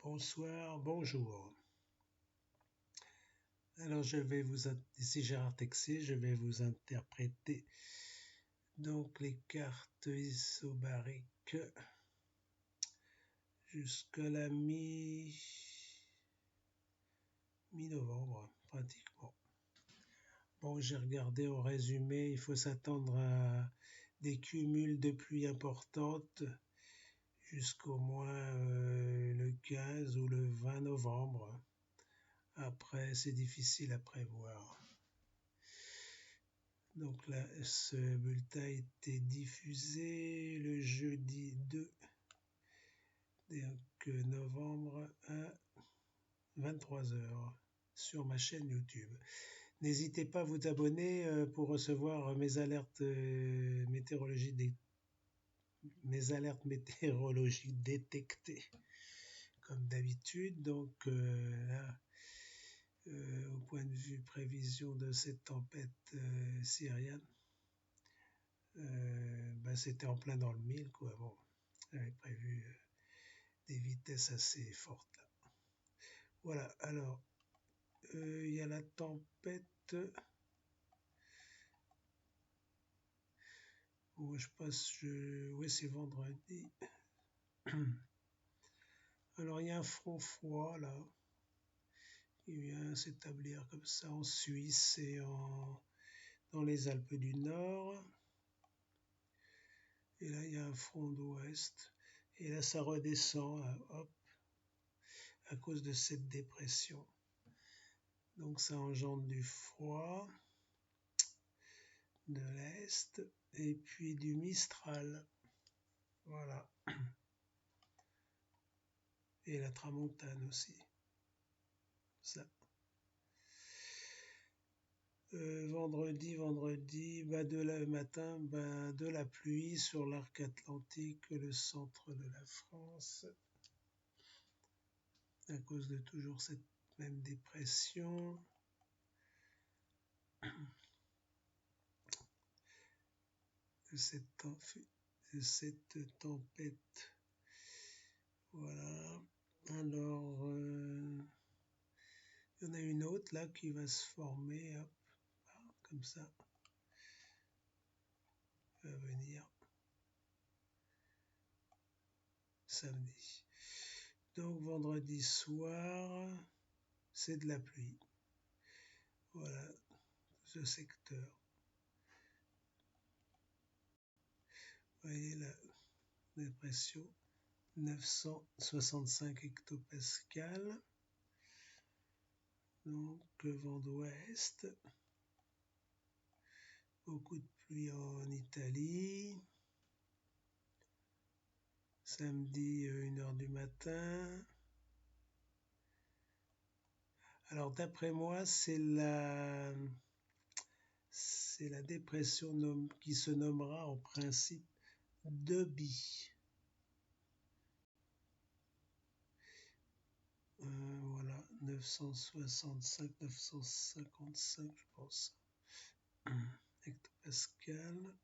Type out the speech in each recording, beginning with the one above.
Bonsoir, bonjour. Alors ici Gérard Texier, je vais vous interpréter donc les cartes isobariques jusqu'à la mi-novembre pratiquement. Bon, j'ai regardé au résumé, il faut s'attendre à des cumuls de pluie importantes jusqu'au moins le 15 ou le 20 novembre. Après, c'est difficile à prévoir. Donc là, ce bulletin a été diffusé le jeudi 2 novembre à 23 h sur ma chaîne YouTube. N'hésitez pas à vous abonner pour recevoir mes alertes météorologiques détectées comme d'habitude. Donc là, au point de vue prévision de cette tempête syrienne, c'était en plein dans le mille, quoi. Bon, j'avais prévu des vitesses assez fortes là. Voilà, alors il y a la tempête. Bon, je passe, oui, c'est vendredi. Alors il y a un front froid là qui vient s'établir comme ça en Suisse et dans les Alpes du Nord. Et là il y a un front d'ouest. Et là ça redescend, hop, à cause de cette dépression. Donc ça engendre du froid de l'est et puis du Mistral. Voilà. Et la tramontane aussi. Ça. Vendredi, matin, de la pluie sur l'arc atlantique, le centre de la France, à cause de toujours cette même dépression. De cette tempête. Voilà. Alors, il y en a une autre là qui va se former, hop, comme ça. Va venir samedi. Donc vendredi soir, c'est de la pluie. Voilà, ce secteur. Vous voyez la dépression, 965 hectopascales. Donc vent d'ouest. Beaucoup de pluie en Italie. Samedi, 1h du matin. Alors d'après moi, c'est la dépression qui se nommera en principe Debby. Voilà, 965, 955, je pense, hectopascal.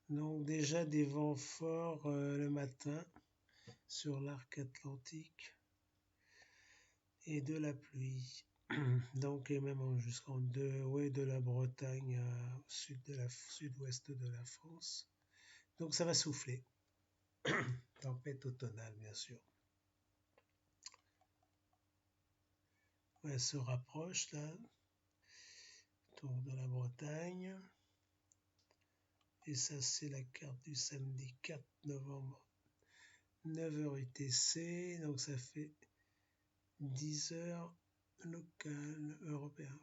Donc déjà des vents forts le matin sur l'arc atlantique et de la pluie. Donc et même jusqu'en de la Bretagne au sud-ouest de la France. Donc ça va souffler. Tempête automnale bien sûr. Elle se rapproche là, autour de la Bretagne. Et ça c'est la carte du samedi 4 novembre, 9h UTC, donc ça fait 10h local européen.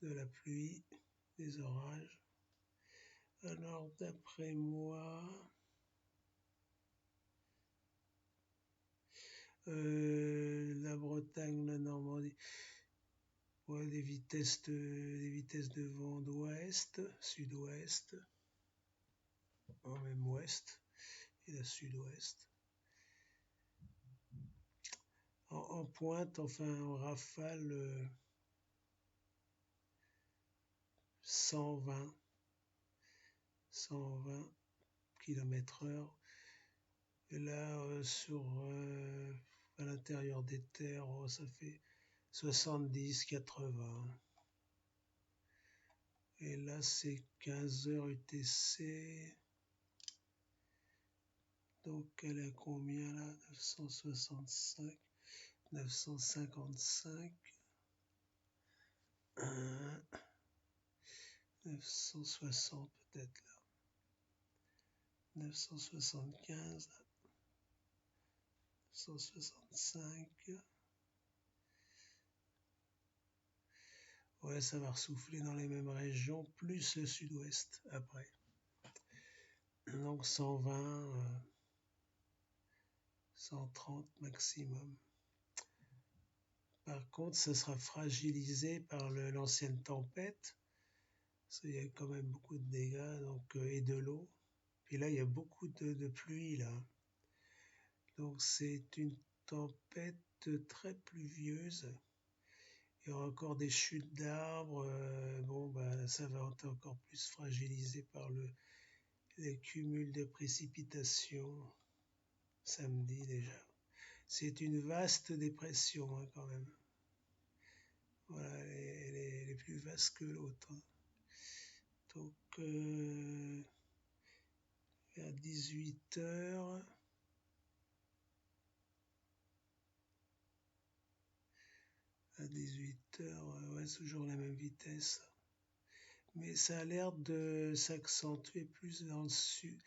De la pluie, des orages. Alors d'après moi, la Bretagne, la Normandie, ouais, des vitesses de vent d'ouest, sud-ouest, même ouest et la sud-ouest. En pointe, enfin en rafale, 120 km/h. Et là, à l'intérieur des terres, ça fait 70-80. Et là, c'est 15h UTC. Donc, elle est à combien là? 965, 955, 960 peut-être là. 975, 965. Ouais, ça va ressouffler dans les mêmes régions, plus le sud-ouest après. Donc 120, 130 maximum. Par contre, ça sera fragilisé par l'ancienne tempête. Il y a quand même beaucoup de dégâts donc, et de l'eau. Puis là, il y a beaucoup de pluie là. Donc c'est une tempête très pluvieuse. Il y aura encore des chutes d'arbres. Ça va être encore plus fragilisé par les cumuls de précipitations samedi déjà. C'est une vaste dépression hein, quand même. Voilà, elle est plus vaste que l'autre. Hein. Donc, à 18h, ouais, c'est toujours la même vitesse. Mais ça a l'air de s'accentuer plus dans le sud,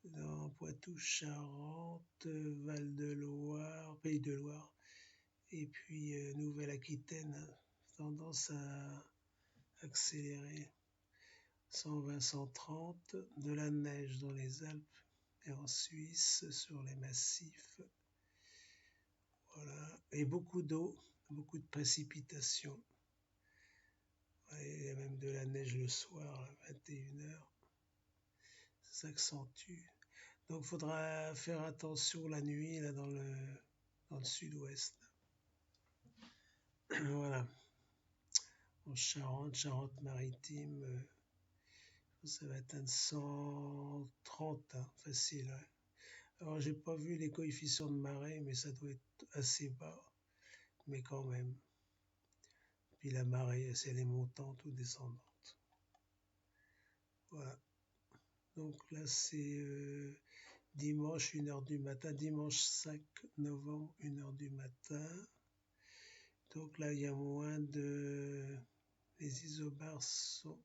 dans Poitou-Charentes, Val-de-Loire, Pays de Loire, et puis Nouvelle-Aquitaine, tendance à accélérer. 120-130, de la neige dans les Alpes et en Suisse, sur les massifs. Voilà, et beaucoup d'eau, beaucoup de précipitations. Il y a même de la neige le soir, à 21h. Ça s'accentue. Donc, il faudra faire attention la nuit là, dans le sud-ouest. Voilà. En Charente-Maritime, ça va atteindre 130, hein, facile. Hein. Alors, j'ai pas vu les coefficients de marée, mais ça doit être assez bas. Mais quand même. Puis la marée, si elle est montante ou descendante. Voilà. Donc là, c'est dimanche, 1h du matin. Dimanche 5 novembre, 1h du matin. Donc là, il y a moins de... Les isobars sont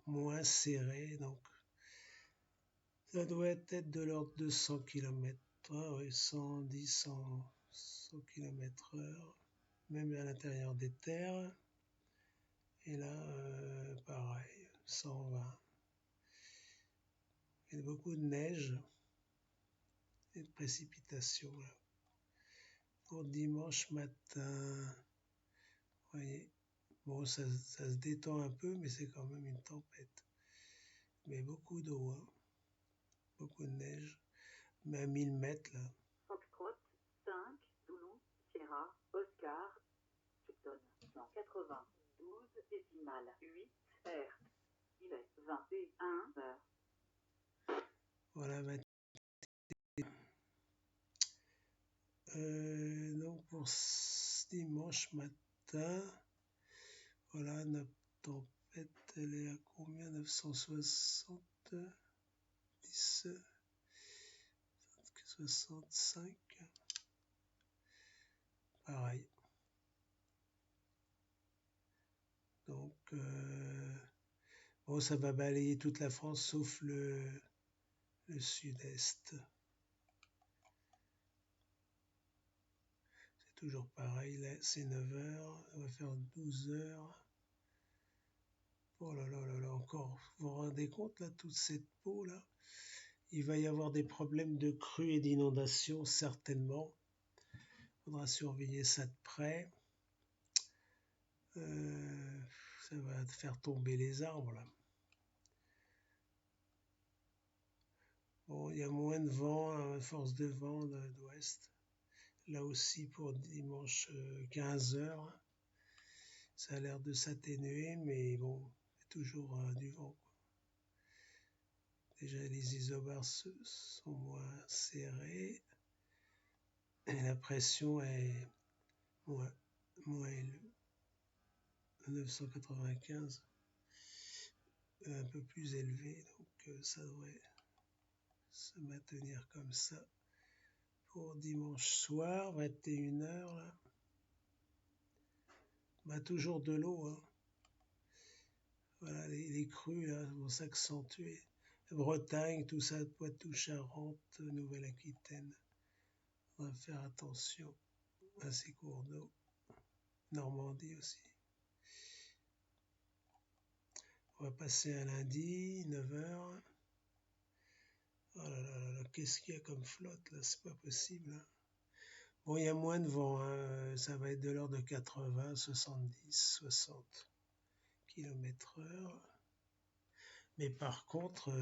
moins serrés. Donc, ça doit être de l'ordre de 100 km. Oui, 110, 100 km/h. Même à l'intérieur des terres. Et là, pareil, 120. Il y a beaucoup de neige et de précipitations là. Pour dimanche matin, vous voyez, bon, ça se détend un peu, mais c'est quand même une tempête. Mais beaucoup d'eau, hein. Beaucoup de neige, mais à 1000 mètres là. Foxtrot, 5, Zulu, Sierra, Oscar, Houston, 192 décimales, 8, R. Il est 21h. Voilà, donc pour dimanche matin, voilà, notre tempête, elle est à combien? 960, 10, 65. Pareil. Donc, bon, ça va balayer toute la France sauf le sud-est. C'est toujours pareil, là, c'est 9h, on va faire 12h. Oh là là là là, encore, vous vous rendez compte, là, toute cette peau, là? Il va y avoir des problèmes de crues et d'inondations, certainement. Il faudra surveiller ça de près. Ça va faire tomber les arbres, là. Bon, il y a moins de vent, force de vent d'ouest. Là aussi pour dimanche 15h. Ça a l'air de s'atténuer, mais bon, il y a toujours du vent. Déjà, les isobars sont moins serrés et la pression est moins élevée. 995, un peu plus élevé, donc ça devrait se maintenir comme ça pour dimanche soir, 21h. Là. Bah, toujours de l'eau. Hein. Voilà, les crues là, vont s'accentuer. Bretagne, tout ça, Poitou-Charentes, Nouvelle-Aquitaine. On va faire attention à ces cours d'eau. Normandie aussi. On va passer à lundi, 9h. Oh là là là, qu'est-ce qu'il y a comme flotte là, c'est pas possible. Hein. Bon, il y a moins de vent, hein. Ça va être de l'ordre de 80, 70, 60 km/h. Mais par contre,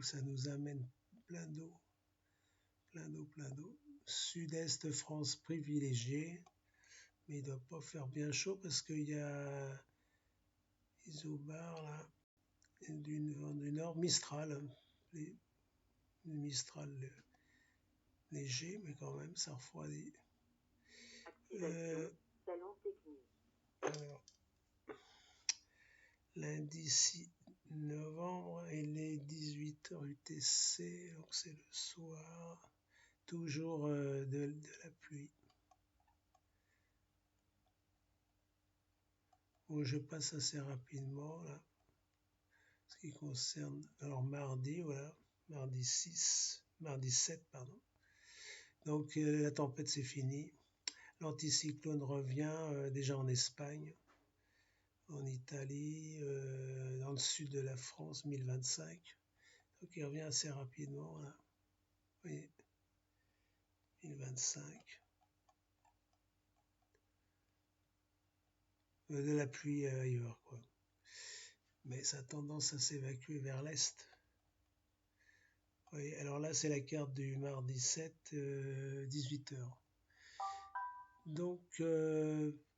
ça nous amène plein d'eau, plein d'eau, plein d'eau. Sud-Est France privilégié, mais il ne doit pas faire bien chaud parce qu'il y a isobar là, du nord, Mistral, hein. Mistral léger, mais quand même, ça refroidit. Salon technique. Alors, lundi 6 novembre, il est 18h UTC, donc c'est le soir. Toujours de la pluie. Bon, je passe assez rapidement là. Ce qui concerne. Alors mardi, voilà. Mardi 7, pardon. Donc la tempête c'est fini. L'anticyclone revient déjà en Espagne, en Italie, dans le sud de la France, 1025. Donc il revient assez rapidement là. Vous voyez, 1025. De la pluie ailleurs, quoi. Mais ça a tendance à s'évacuer vers l'est. Oui, alors là, c'est la carte du mardi 7, 18h. Donc,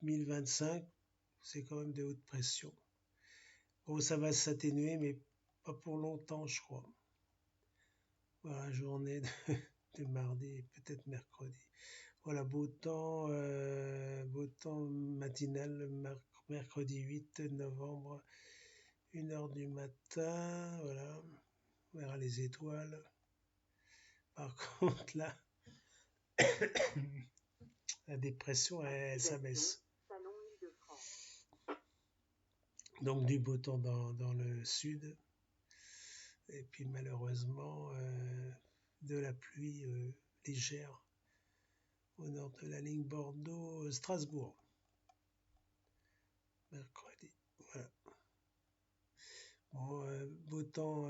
1025, c'est quand même de haute pression. Bon, ça va s'atténuer, mais pas pour longtemps, je crois. Voilà, journée de mardi et peut-être mercredi. Voilà, beau temps matinal, mercredi 8 novembre, 1h du matin, voilà, on verra les étoiles. Par contre, là, la dépression, elle s'abaisse. Donc du beau temps dans le sud, et puis malheureusement de la pluie légère au nord de la ligne Bordeaux-Strasbourg. Mercredi, voilà. Bon, beau temps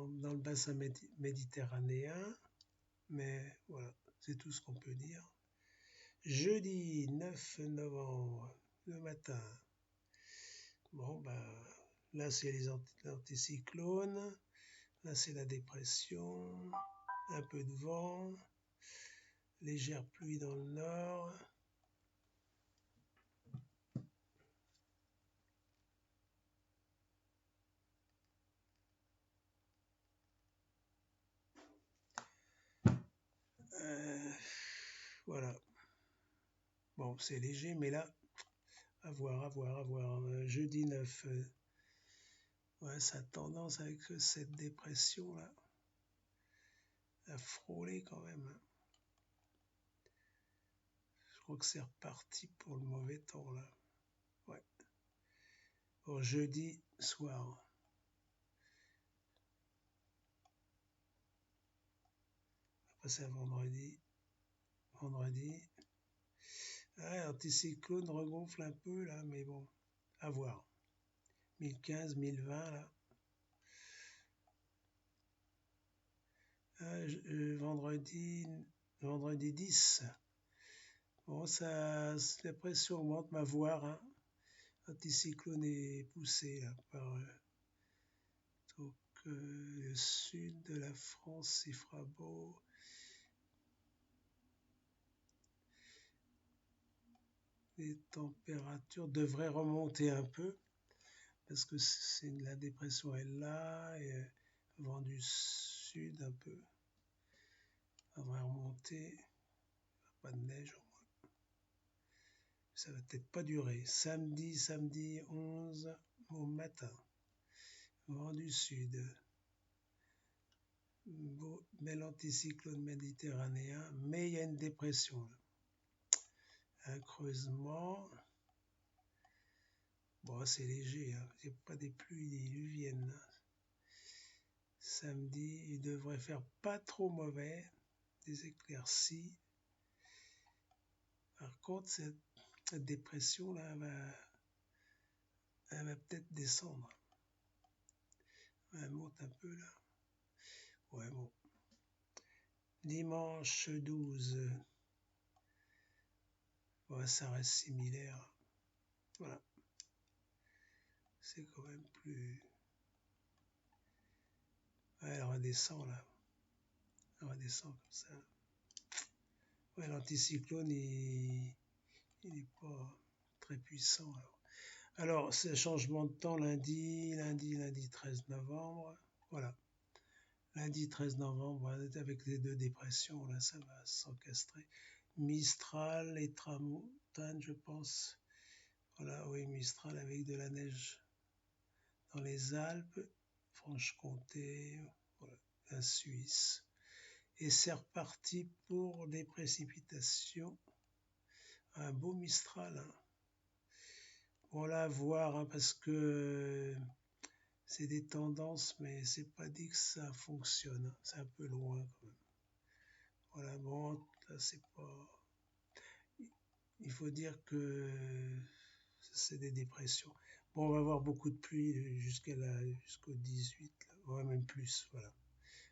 dans le bassin méditerranéen, mais voilà, c'est tout ce qu'on peut dire. Jeudi 9 novembre, le matin. Bon, ben, là, c'est les anticyclones. Là, c'est la dépression. Un peu de vent. Légère pluie dans le nord. Voilà. Bon, c'est léger, mais là, à voir. Jeudi 9, ouais, ça a tendance avec cette dépression-là à frôler quand même. Je crois que c'est reparti pour le mauvais temps, là. Ouais. Bon, jeudi soir. On va passer à vendredi. Ah, l'anticyclone regonfle un peu, là, mais bon, à voir. 1015, 1020, là. Vendredi 10. Bon, ça, la pression augmente, ma voir. Hein. L'anticyclone est poussé là, par donc, le sud de la France, il fera beau. Les températures devraient remonter un peu parce que la dépression est là. Et vent du sud un peu. On va remonter, pas de neige au moins. Ça va peut-être pas durer. Samedi 11 au matin. Vent du sud. Beau, bel anticyclone méditerranéen, mais il y a une dépression là. Un creusement. Bon, c'est léger, hein. Il n'y a pas des pluies diluviennes. Samedi, il devrait faire pas trop mauvais. Des éclaircies. Par contre, cette dépression là elle va peut-être descendre. Elle monte un peu là. Ouais, bon. Dimanche 12. Ouais, ça reste similaire. Voilà. C'est quand même plus. Ouais, elle redescend là. Elle redescend comme ça. Ouais, l'anticyclone, il n'est pas très puissant. Alors, c'est changement de temps lundi 13 novembre. Voilà. Lundi 13 novembre, avec les deux dépressions, là, ça va s'encastrer. Mistral et tramontane, je pense. Voilà, oui, Mistral avec de la neige dans les Alpes, Franche-Comté, voilà, la Suisse. Et c'est reparti pour des précipitations. Un beau Mistral. Hein. Voilà, à voir, hein, parce que c'est des tendances, mais c'est pas dit que ça fonctionne. Hein. C'est un peu loin quand même. Voilà, bon, là c'est pas. Il faut dire que c'est des dépressions. Bon, on va avoir beaucoup de pluie jusqu'au 18, là. Ouais, même plus, voilà.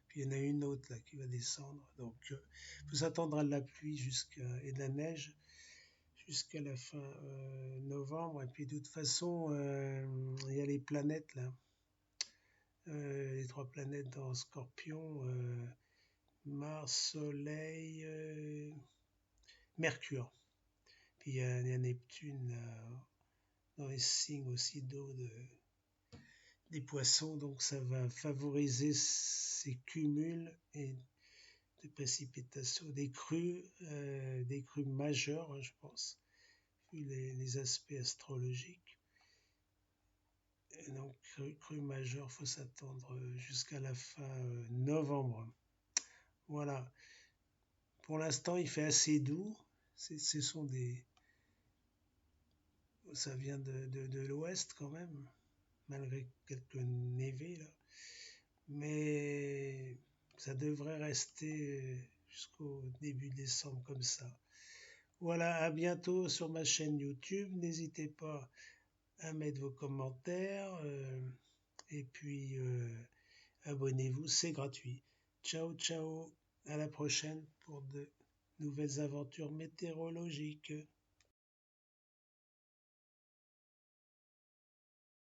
Puis il y en a une autre là qui va descendre. Donc, il faut s'attendre à de la pluie et de la neige jusqu'à la fin novembre. Et puis de toute façon, il y a les planètes là. Les trois planètes dans Scorpion, Mars, Soleil, Mercure. Puis il y a Neptune dans les signes aussi d'eau des poissons, donc ça va favoriser ces cumuls et de précipitations, des crues majeures, hein, je pense, vu les aspects astrologiques. Et donc, crue majeure, il faut s'attendre jusqu'à la fin novembre. Voilà. Pour l'instant, il fait assez doux. Ça vient de l'ouest quand même, malgré quelques névés là. Mais ça devrait rester jusqu'au début décembre comme ça. Voilà, à bientôt sur ma chaîne YouTube. N'hésitez pas à mettre vos commentaires et puis abonnez-vous, c'est gratuit. Ciao, ciao, à la prochaine pour de nouvelles aventures météorologiques.